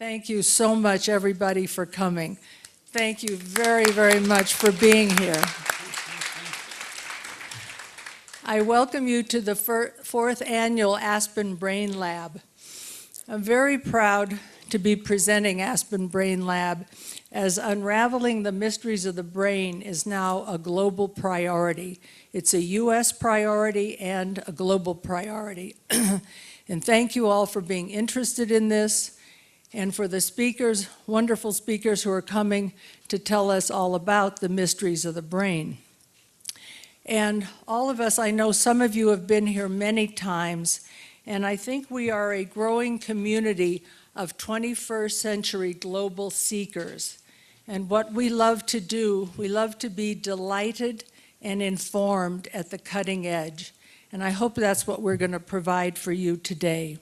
Thank you so much, everybody, for coming. Thank you very, very much for being here. I welcome you to the fourth annual Aspen Brain Lab. I'm very proud to be presenting Aspen Brain Lab, as unraveling the mysteries of the brain is now a global priority. It's a U.S. priority and a global priority. And thank you all for being interested in this, and for the speakers, wonderful speakers who are coming to tell us all about the mysteries of the brain. And all of us, I know some of you have been here many times, and I think we are a growing community of 21st century global seekers. And what we love to do, we love to be delighted and informed at the cutting edge. And I hope that's what we're going to provide for you today.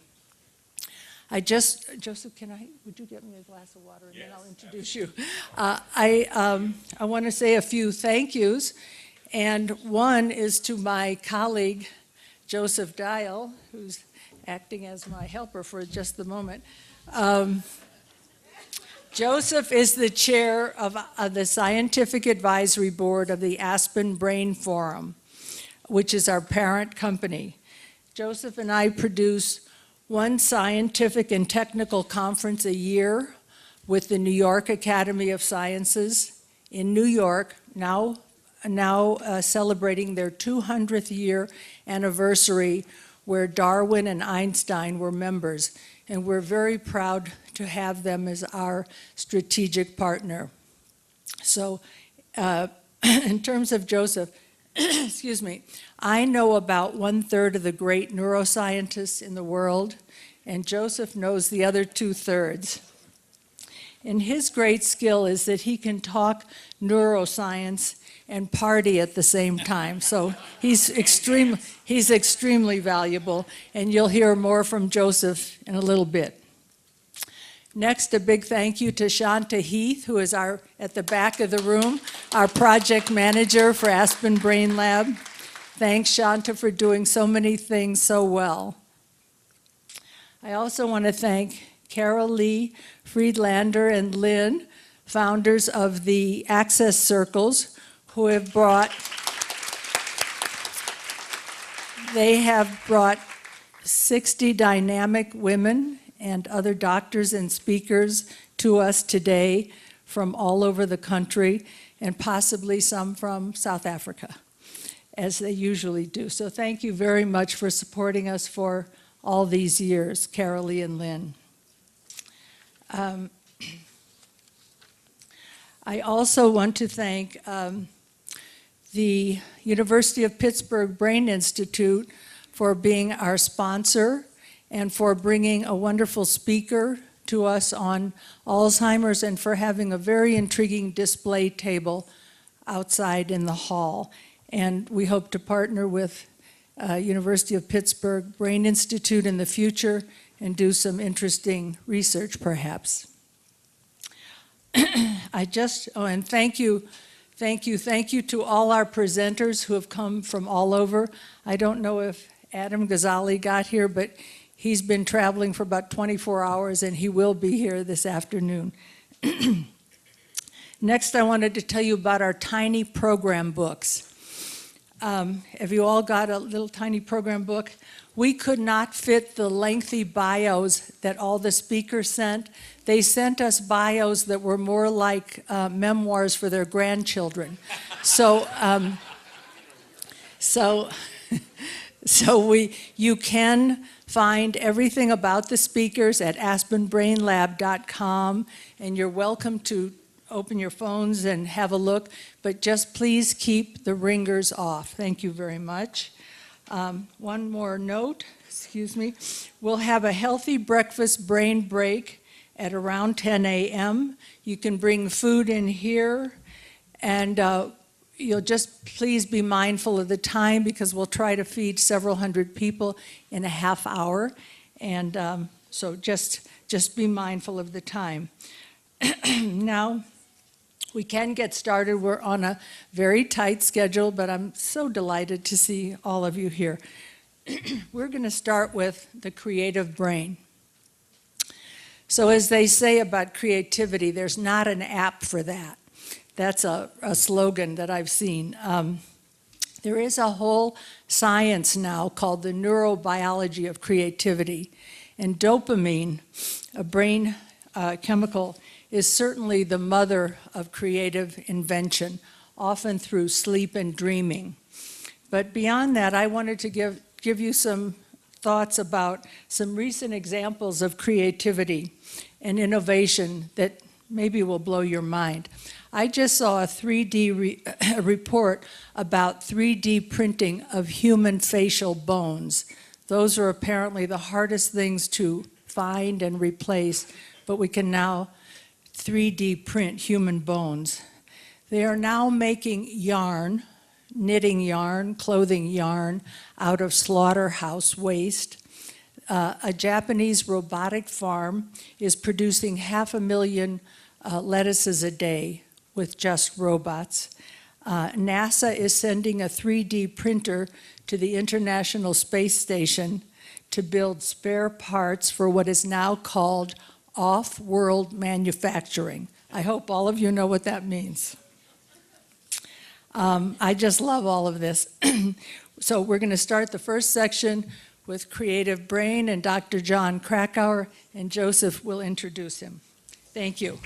Joseph, would you get me a glass of water and then I'll introduce you. I want to say a few thank yous. And one is to my colleague, Joseph Dial, who's acting as my helper for just the moment. Joseph is the chair of the Scientific Advisory Board of the Aspen Brain Forum, which is our parent company. Joseph and I produce one scientific and technical conference a year with the New York Academy of Sciences in New York, now celebrating their 200th year anniversary, where Darwin and Einstein were members. And we're very proud to have them as our strategic partner. So in terms of Joseph, excuse me, I know about 1/3 of the great neuroscientists in the world, and Joseph knows the other 2/3. And his great skill is that he can talk neuroscience and party at the same time. So he's extremely valuable, and you'll hear more from Joseph in a little bit. Next, a big thank you to Shanta Heath, who is at the back of the room, our project manager for Aspen Brain Lab. Thanks, Shanta, for doing so many things so well. I also want to thank Carol Lee, Friedlander, and Lynn, founders of the Access Circles, who have brought 60 dynamic women and other doctors and speakers to us today from all over the country, and possibly some from South Africa, as they usually do. So thank you very much for supporting us for all these years, Carolee and Lynn. I also want to thank the University of Pittsburgh Brain Institute for being our sponsor and for bringing a wonderful speaker to us on Alzheimer's, and for having a very intriguing display table outside in the hall. And we hope to partner with University of Pittsburgh Brain Institute in the future and do some interesting research perhaps. And thank you to all our presenters who have come from all over. I don't know if Adam Ghazali got here, but he's been traveling for about 24 hours, and he will be here this afternoon. Next, I wanted to tell you about our tiny program books. Have you all got a little tiny program book? We could not fit the lengthy bios that all the speakers sent. They sent us bios that were more like memoirs for their grandchildren. You can find everything about the speakers at aspenbrainlab.com, and you're welcome to open your phones and have a look, but just please keep the ringers off. Thank you very much. One more note, excuse me. We'll have a healthy breakfast brain break at around 10 a.m. You can bring food in here, and you'll just please be mindful of the time, because we'll try to feed several hundred people in a half hour. And so just be mindful of the time. Now, we can get started. We're on a very tight schedule, but I'm so delighted to see all of you here. We're going to start with the creative brain. So as they say about creativity, there's not an app for that. That's a slogan that I've seen. There is a whole science now called the neurobiology of creativity. And dopamine, a brain chemical, is certainly the mother of creative invention, often through sleep and dreaming. But beyond that, I wanted to give you some thoughts about some recent examples of creativity and innovation that maybe will blow your mind. I just saw a 3D report about 3D printing of human facial bones. Those are apparently the hardest things to find and replace, but we can now 3D print human bones. They are now making yarn, knitting yarn, clothing yarn, out of slaughterhouse waste. A Japanese robotic farm is producing 500,000 lettuces a day with just robots. NASA is sending a 3D printer to the International Space Station to build spare parts for what is now called off-world manufacturing. I hope all of you know what that means. I just love all of this. So we're going to start the first section with Creative Brain and Dr. John Krakauer, and Joseph will introduce him. Thank you.